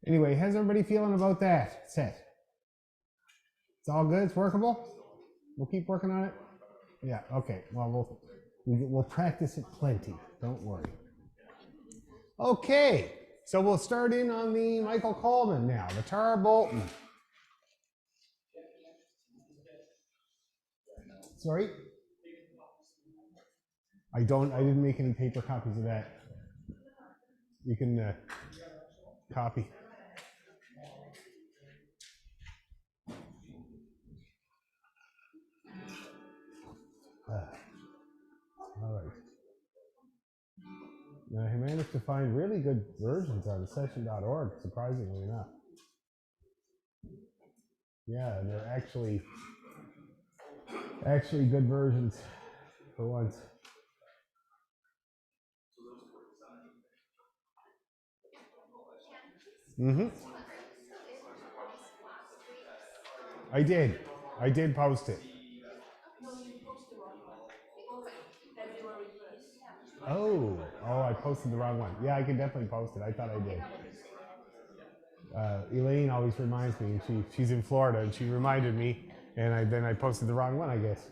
Anyway, how's everybody feeling about that set? It's all good? It's workable? We'll keep working on it? Yeah, okay. Well, we'll practice it plenty. Don't worry. Okay, so we'll start in on the Michael Coleman now, the Tara Bolton. Sorry? I didn't make any paper copies of that. You can copy. All right. Now, he managed to find really good versions on session.org, surprisingly enough. Yeah, and they're actually good versions for once. Mm-hmm. I did post it. Oh, I posted the wrong one. Yeah, I can definitely post it. I thought I did. Elaine always reminds me, and she's in Florida, and she reminded me, and then I posted the wrong one, I guess.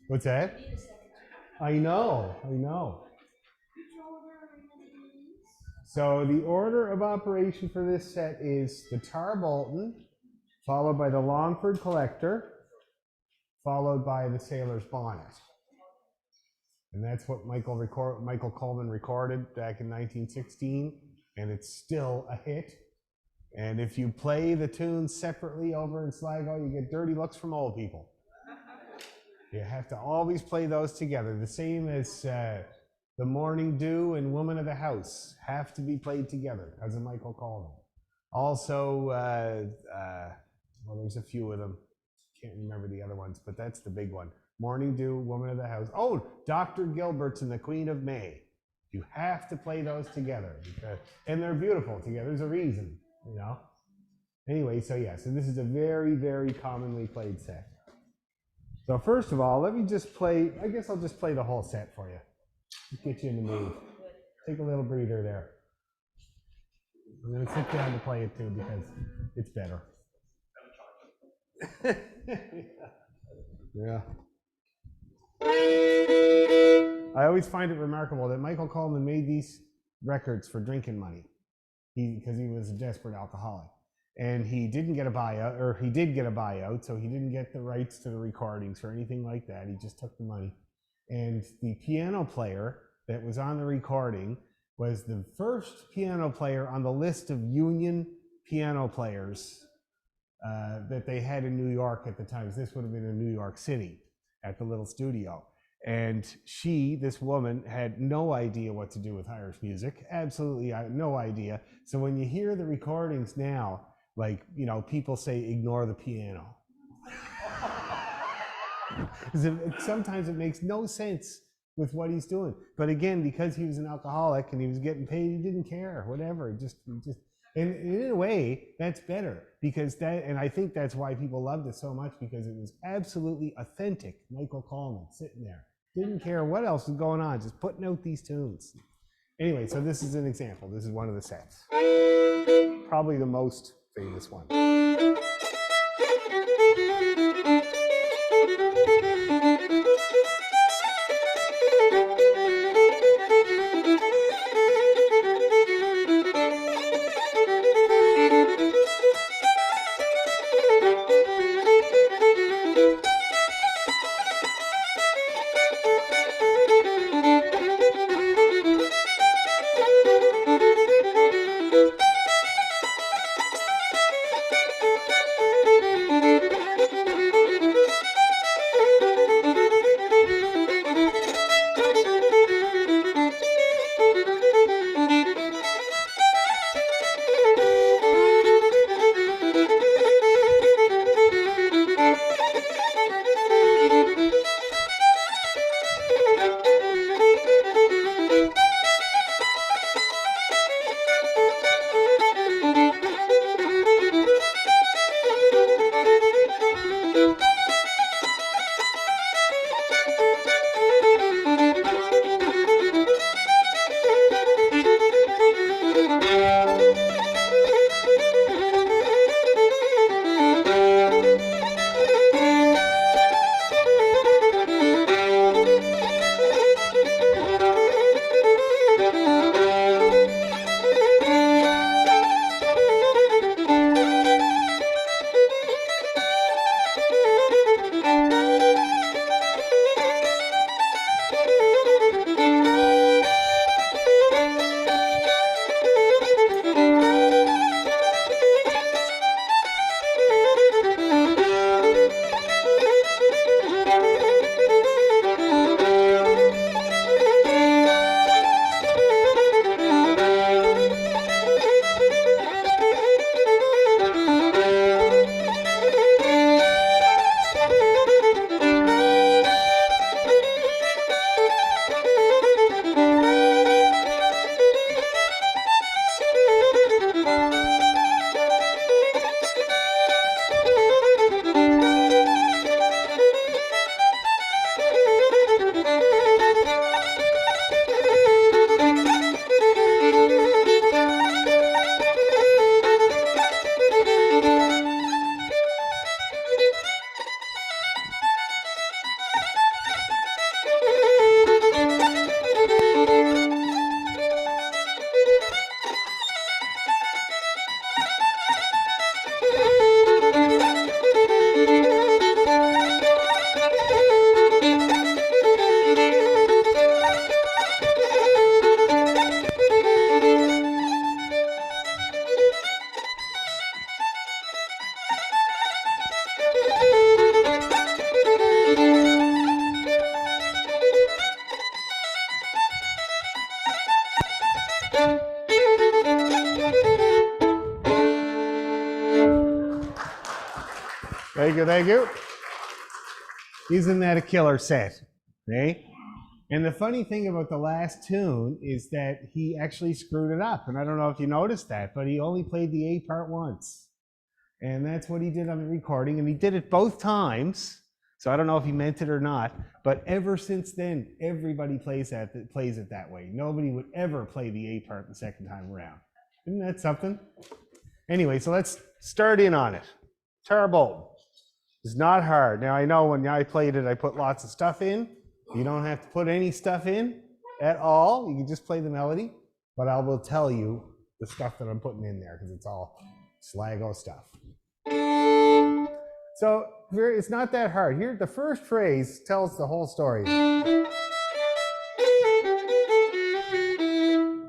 What's that? I know. So the order of operation for this set is the Tara Bolton, followed by the Longford Collector, followed by the Sailor's Bonnet. And that's what Michael Coleman recorded back in 1916, and it's still a hit. And if you play the tunes separately over in Sligo, you get dirty looks from old people. You have to always play those together, the same as The Morning Dew and Woman of the House have to be played together because of Michael Coleman. Also, well, there's a few of them. Can't remember the other ones, but that's the big one. Morning Dew, Woman of the House. Oh, Dr. Gilbert's and the Queen of May. You have to play those together, and they're beautiful together. There's a reason, you know. Anyway, so this is a very, very commonly played set. So first of all, let me just play, I guess I'll just play the whole set for you. Get you in the mood. Take a little breather there. I'm going to sit down to play it too because it's better. Yeah. I always find it remarkable that Michael Coleman made these records for drinking money because he was a desperate alcoholic. And he didn't get a buyout, or he did get a buyout, so he didn't get the rights to the recordings or anything like that. He just took the money. And the piano player that was on the recording was the first piano player on the list of union piano players that they had in New York at the time. This would have been in New York City at the little studio. And this woman, had no idea what to do with Irish music, absolutely no idea. So when you hear the recordings now, like, you know, people say, ignore the piano. Sometimes it makes no sense with what he's doing. But again, because he was an alcoholic and he was getting paid, he didn't care, whatever. And in a way, that's better because and I think that's why people loved it so much, because it was absolutely authentic. Michael Coleman sitting there, didn't care what else was going on, just putting out these tunes. Anyway, so this is an example. This is one of the sets. Probably the most famous one. Thank you, thank you. Isn't that a killer set? Okay? And the funny thing about the last tune is that he actually screwed it up. And I don't know if you noticed that, but he only played the A part once. And that's what he did on the recording. And he did it both times. So I don't know if he meant it or not. But ever since then, everybody plays it that way. Nobody would ever play the A part the second time around. Isn't that something? Anyway, so let's start in on it. Tarbolt. It's not hard. Now I know when I played it, I put lots of stuff in. You don't have to put any stuff in at all. You can just play the melody, but I will tell you the stuff that I'm putting in there because it's all Sligo stuff. So it's not that hard. Here, the first phrase tells the whole story.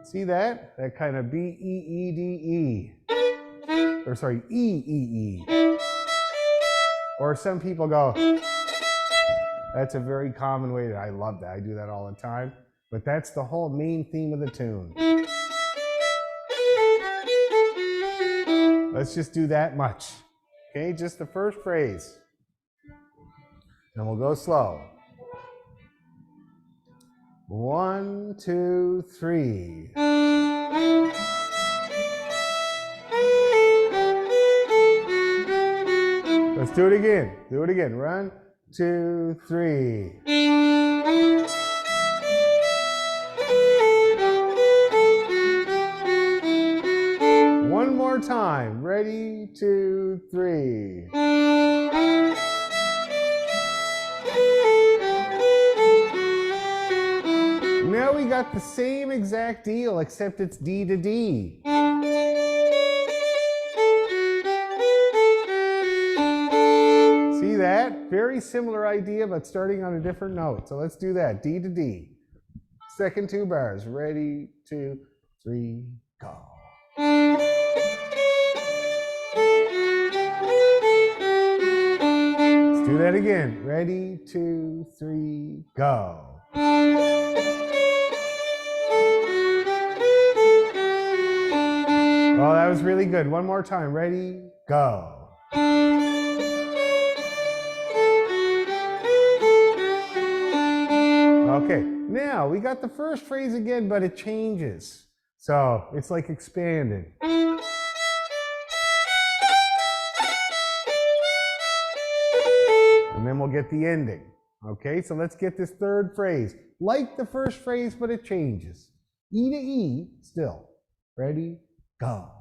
See that? That kind of B-E-E-D-E. Or sorry, E-E-E. Or some people go, that's a very common way. I love that. I do that all the time. But that's the whole main theme of the tune. Let's just do that much. Okay, just the first phrase. And we'll go slow. 1, 2, 3. Let's do it again. Do it again. 1, 2, 3. One more time. Ready, 2, 3. Now we got the same exact deal, except it's D to D. See that? Very similar idea, but starting on a different note. So let's do that. D to D. Second 2 bars. Ready, 2, 3, go. Let's do that again. Ready, 2, 3, go. Oh, that was really good. One more time. Ready, go. Okay, now we got the first phrase again, but it changes. So it's like expanded. And then we'll get the ending. Okay, so let's get this third phrase. Like the first phrase, but it changes. E to E still. Ready, go.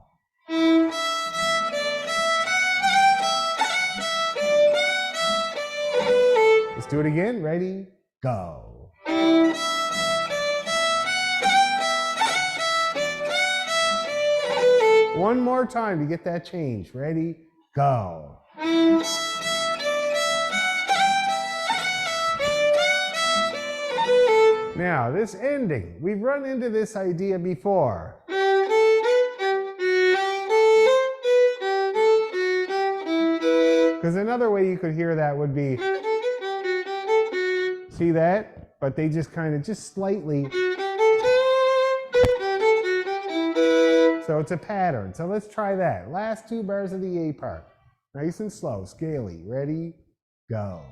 Let's do it again. Ready, go. One more time to get that change. Ready, go. Now, this ending, we've run into this idea before. Because another way you could hear that would be, see that? But they just kind of, just slightly. So it's a pattern. So let's try that. Last 2 bars of the A part. Nice and slow, scaly. Ready, go.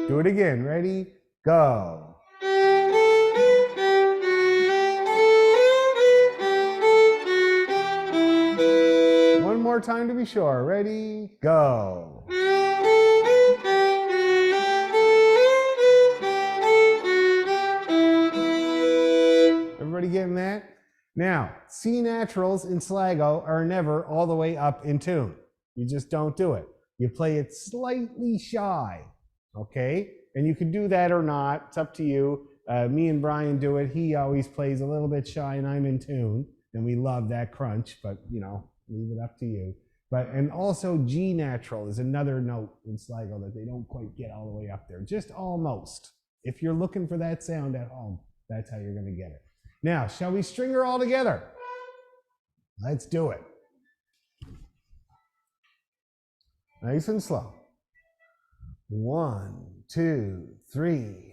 Do it again. Ready, go. One more time to be sure. Ready, go. Everybody getting that? Now, C naturals in Sligo are never all the way up in tune. You just don't do it. You play it slightly shy, okay? And you can do that or not. It's up to you. Me and Brian do it. He always plays a little bit shy and I'm in tune. And we love that crunch, but you know, leave it up to you. And also G natural is another note in Sligo that they don't quite get all the way up there. Just almost. If you're looking for that sound at home, that's how you're going to get it. Now, shall we string her all together? Let's do it. Nice and slow. 1, 2, 3.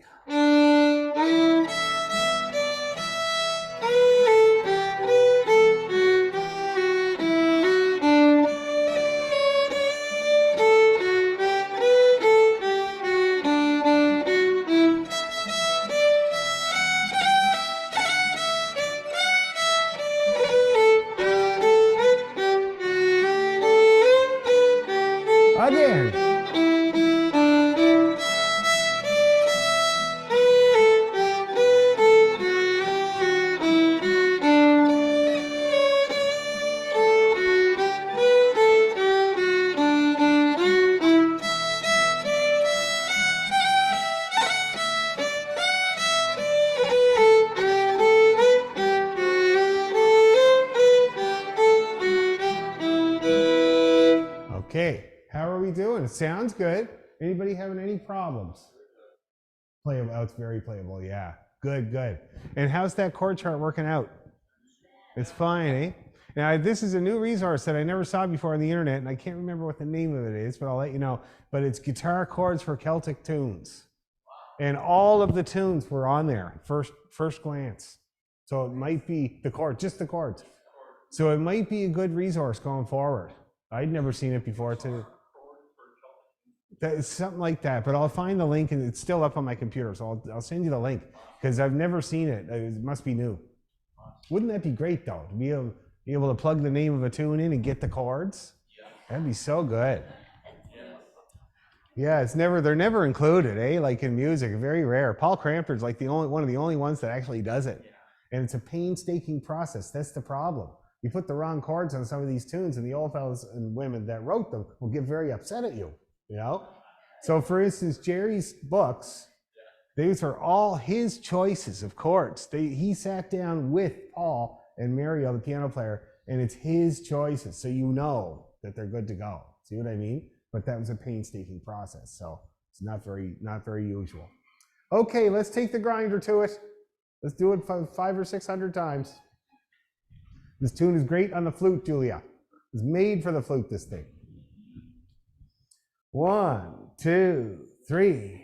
Again. Okay, how are we doing? It sounds good. Anybody having any problems? Playable. Oh, it's very playable. Yeah. Good, good. And how's that chord chart working out? It's fine, eh? Now, this is a new resource that I never saw before on the internet, and I can't remember what the name of it is, but I'll let you know. But it's guitar chords for Celtic tunes. And all of the tunes were on there, first glance. So it might be the chord, just the chords. So it might be a good resource going forward. I'd never seen it before too. It's something like that, but I'll find the link, and it's still up on my computer, so I'll send you the link, because I've never seen it. It must be new. Wouldn't that be great, though, to be able to plug the name of a tune in and get the chords? That'd be so good. Yeah, they're never included, eh? Like in music, very rare. Paul Crampton's like one of the only ones that actually does it, and it's a painstaking process. That's the problem. You put the wrong chords on some of these tunes, and the old fellas and women that wrote them will get very upset at you, you know? So for instance, Jerry's books, these are all his choices of chords. He sat down with Paul and Mario, the piano player, and it's his choices, so you know that they're good to go. See what I mean? But that was a painstaking process, so it's not very usual. Okay, let's take the grinder to it. Let's do it 500 or 600 times. This tune is great on the flute, Julia. It's made for the flute, this thing. 1, 2, 3.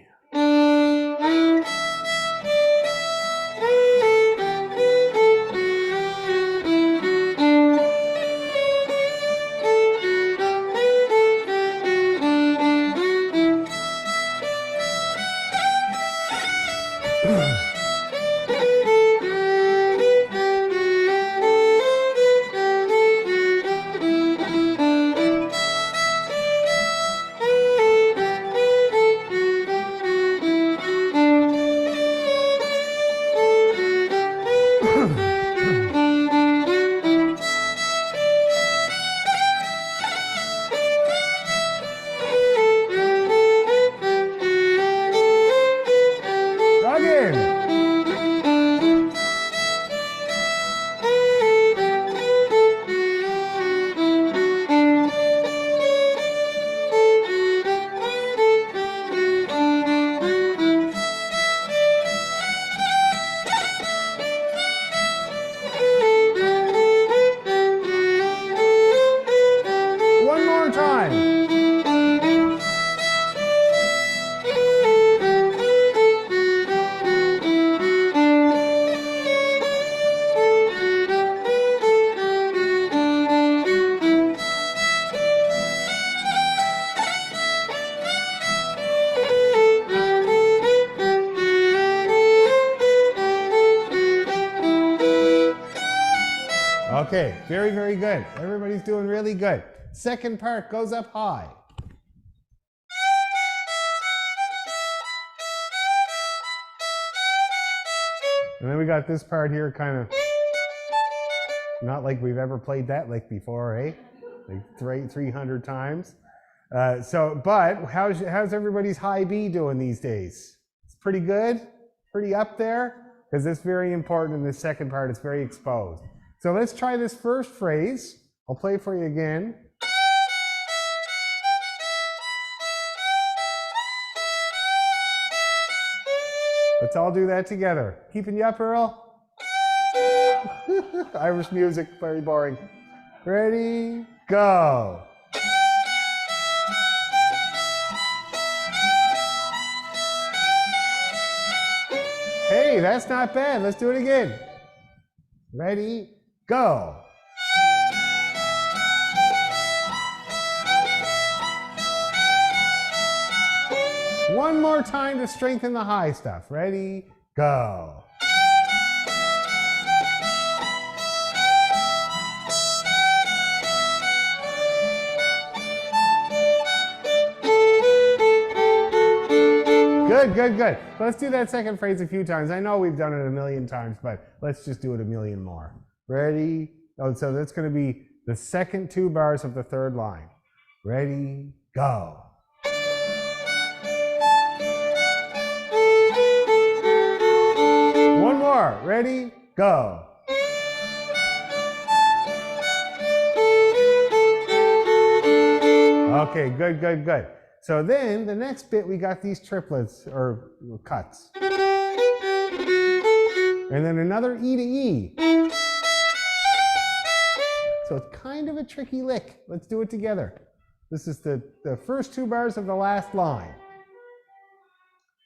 Okay, very, very good. Everybody's doing really good. Second part goes up high. And then we got this part here, kind of not like we've ever played that lick before, eh? Like 300 times. But how's everybody's high B doing these days? It's pretty good? Pretty up there? Because it's very important in this second part. It's very exposed. So let's try this first phrase. I'll play for you again. Let's all do that together. Keeping you up, Earl? Irish music, very boring. Ready, go. Okay, that's not bad. Let's do it again. Ready, go. One more time to strengthen the high stuff. Ready, go. Good, good, good. Let's do that second phrase a few times. I know we've done it a million times, but let's just do it a million more. Ready? Oh, so that's going to be the second 2 bars of the third line. Ready, go. One more. Ready, go. Okay, good, good, good. So then the next bit, we got these triplets or cuts. And then another E to E. So it's kind of a tricky lick. Let's do it together. This is the first 2 bars of the last line.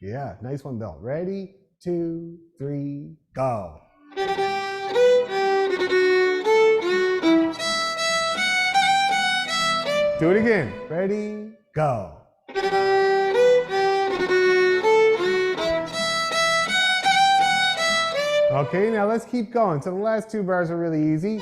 Yeah, nice one, Bill. Ready, 2, 3, go. Do it again. Ready, go. Okay, now let's keep going. So the last 2 bars are really easy.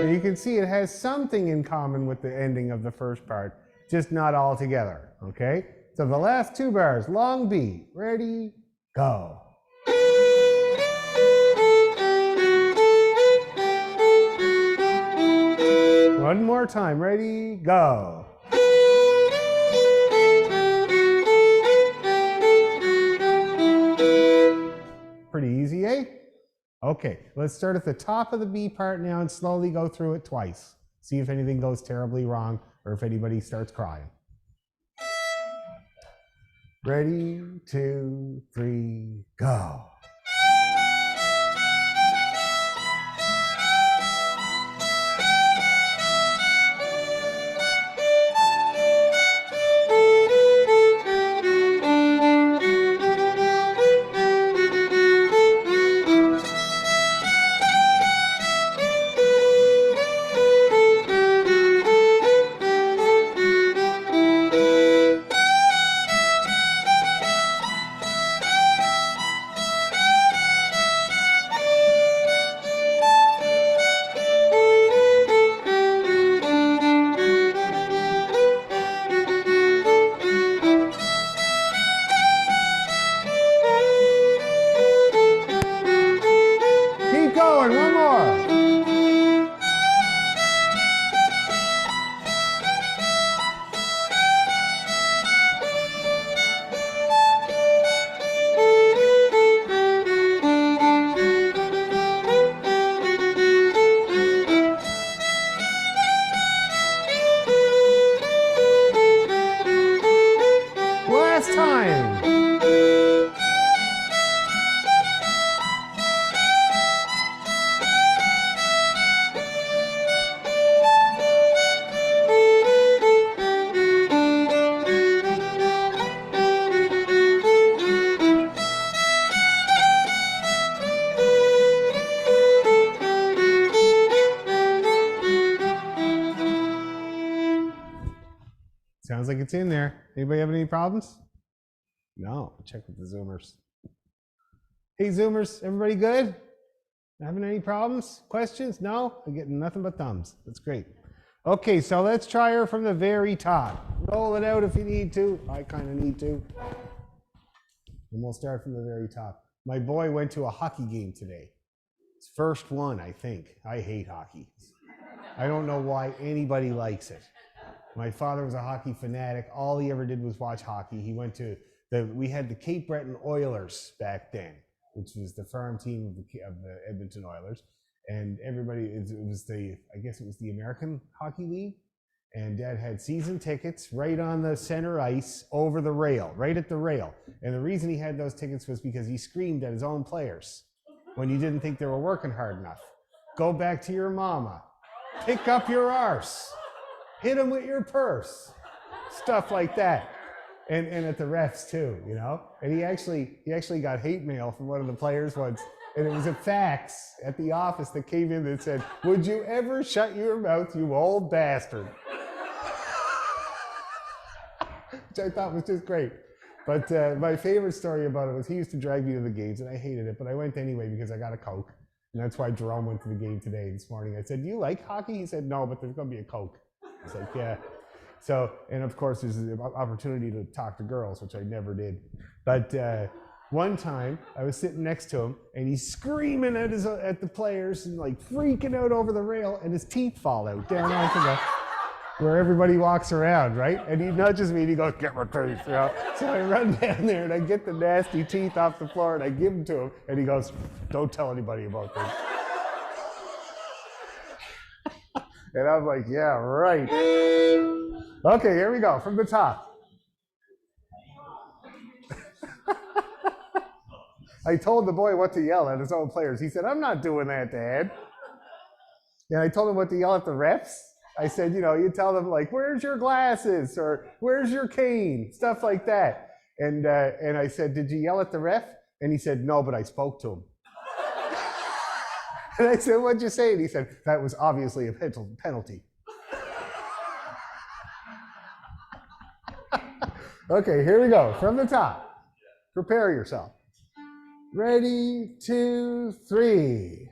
And you can see it has something in common with the ending of the first part, just not all together, okay? So the last 2 bars, long beat. Ready, go. One more time. Ready, go. Pretty easy, eh? Okay, let's start at the top of the B part now and slowly go through it twice. See if anything goes terribly wrong or if anybody starts crying. Ready, 2, 3, go. Sounds like it's in there. Anybody have any problems? No. Check with the Zoomers. Hey, Zoomers, everybody good? Having any problems? Questions? No? I'm getting nothing but thumbs. That's great. Okay, so let's try her from the very top. Roll it out if you need to. I kind of need to. And we'll start from the very top. My boy went to a hockey game today. His first one, I think. I hate hockey. I don't know why anybody likes it. My father was a hockey fanatic. All he ever did was watch hockey. He went to we had the Cape Breton Oilers back then, which was the farm team of the Edmonton Oilers. And everybody, I guess it was the American Hockey League. And Dad had season tickets right on the center ice over the rail, right at the rail. And the reason he had those tickets was because he screamed at his own players when he didn't think they were working hard enough. Go back to your mama. Pick up your arse. Hit him with your purse. Stuff like that. and at the refs too, you know. And he actually got hate mail from one of the players once, and it was a fax at the office that came in that said, "Would you ever shut your mouth, you old bastard?" Which I thought was just great. But my favorite story about it was he used to drag me to the games, and I hated it, but I went anyway because I got a Coke. And that's why Jerome went to the game today, this morning. I said, "Do you like hockey?" He said, "No, but there's going to be a Coke." I was like, "Yeah." So, and of course, there's an opportunity to talk to girls, which I never did. But one time, I was sitting next to him, and he's screaming at the players and like freaking out over the rail, and his teeth fall out down onto the where everybody walks around, right? And he nudges me and he goes, "Get my teeth," you know? So I run down there and I get the nasty teeth off the floor and I give them to him, and he goes, "Don't tell anybody about this." And I'm like, "Yeah, right." Okay, here we go, from the top. I told the boy what to yell at his own players. He said, "I'm not doing that, Dad." And I told him what to yell at the refs. I said, you know, you tell them like, "Where's your glasses?" or "Where's your cane?" Stuff like that. And I said, "Did you yell at the ref?" And he said, "No, but I spoke to him." And I said, "What'd you say?" And he said, "That was obviously a penalty." Okay, here we go, from the top. Prepare yourself. Ready, 2, 3.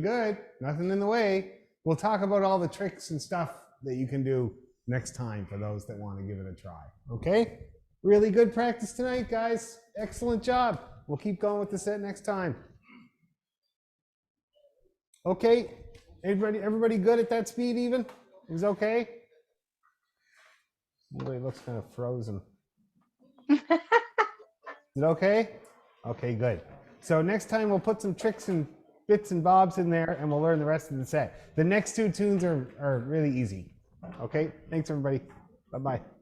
good. Nothing in the way. We'll talk about all the tricks and stuff that you can do next time for those that want to give it a try. Okay? Really good practice tonight, guys. Excellent job. We'll keep going with the set next time. Okay? Everybody good at that speed even? It was okay? Everybody looks kind of frozen. Is it okay? Okay, good. So next time we'll put some tricks and bits and bobs in there and we'll learn the rest of the set. The next two tunes are really easy. Okay? Thanks everybody. Bye-bye.